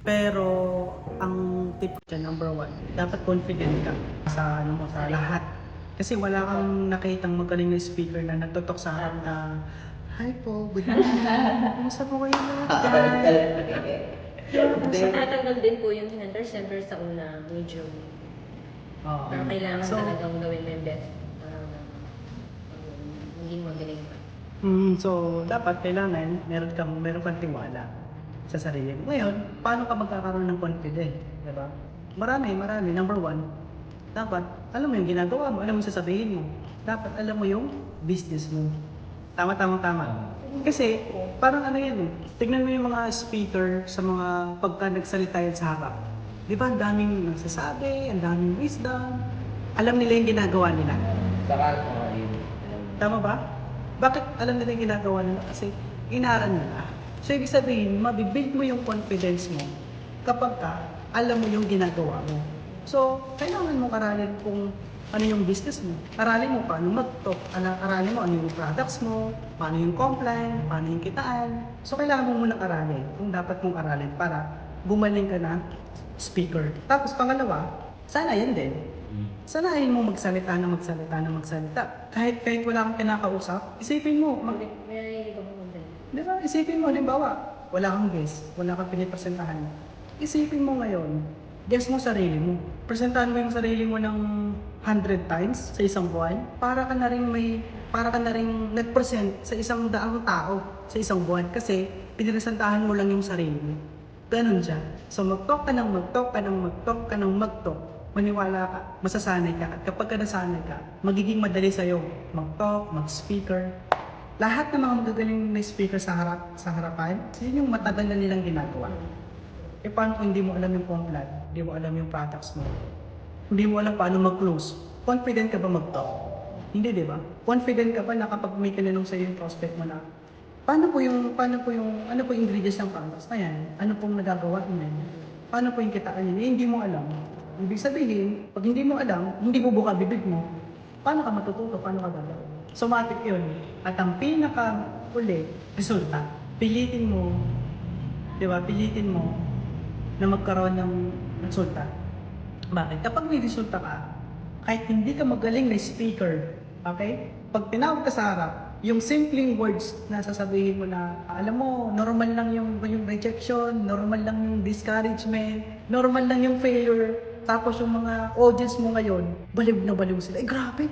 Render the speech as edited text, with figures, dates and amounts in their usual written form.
Pero ang tip ko diyan, number one, dapat confident ka sa ano mo, sa lahat. Kasi wala kang nakitang magaling na speaker na nagto-talk sa harap na, "Hi po, good morning. Kumusta po kayo lahat diyan?" So, tatanggal din po yung hinder siyempre sa una, medyo Oo. parang kailangan So, talagang gawin mo yung best para maging magaling ka. so dapat kailangan meron kang tiwala sa sarili mo. Ngayon, paano ka magkakaroon ng confidence, 'di ba? Marami. Number one, dapat alam mo yung ginagawa mo, alam mo sasabihin mo. Dapat alam mo yung business mo. Tama. Kasi parang ano yan eh, tignan mo yung mga speaker sa mga pagka nagsalita yan sa harap. Di ba ang daming nagsasabi, ang daming wisdom, alam nila yung ginagawa nila. Saka, yun. Tama ba? Bakit alam nila yung ginagawa nila? Kasi inaaral nila. So ibig sabihin, mabibuild mo yung confidence mo kapag alam mo yung ginagawa mo. So, kailangan mo aralin kung ano yung business mo. Aralin mo paano mag-talk. Aralin mo ano yung products mo, paano yung compliance, paano yung kitaan. So, kailangan mo munang aralin kung dapat mong aralin para gumaling ka na speaker. Tapos, pangalawa, sana yan din. Sanayin mo magsalita. Kahit wala kang kinakausap, isipin mo, May narinig ako kung di ba? Isipin mo, halimbawa, wala kang guest, wala kang pinipresentahan. Isipin mo ngayon, guess mo sarili mo. Presentahan mo yung sarili mo ng 100 times sa isang buwan, para ka na rin nag-present sa isang daang tao sa isang buwan kasi pinipresentahan mo lang yung sarili mo. Ganun siya. So mag-talk ka ng mag-talk, maniwala ka, masasanay ka. At kapag ka nasanay ka, magiging madali sa'yo mag-talk, mag-speaker. Lahat ng mga magagaling na speaker sa harapan, yun yung matagal na nilang ginagawa. Eh paano kung hindi mo alam yung plan, hindi mo alam yung products mo, hindi mo alam paano mag-close, confident ka ba mag-talk? Hindi, di ba? Confident ka ba na kapag may tinanong sa'yo yung prospect mo na, ano po yung ingredients ng products na yan? Ano pong nagagawa niyan? Paano po yung kitaan niyan? Eh, hindi mo alam. Ibig sabihin, pag hindi mo alam, hindi mo buka bibig mo, paano ka matututo? Paano ka gagawin? Somatic yun. At ang pinaka-uli, resulta. Pilitin mo, di ba? Pilitin mo na magkaroon ng resulta. Bakit? Kapag may resulta ka, kahit hindi ka magaling na speaker, okay? Pag tinawag ka sa harap, yung simpleng words na sasabihin mo na, alam mo, normal lang yung rejection, normal lang yung discouragement, normal lang yung failure, tapos yung mga audience mo ngayon, baliw na baliw sila. Eh grabe,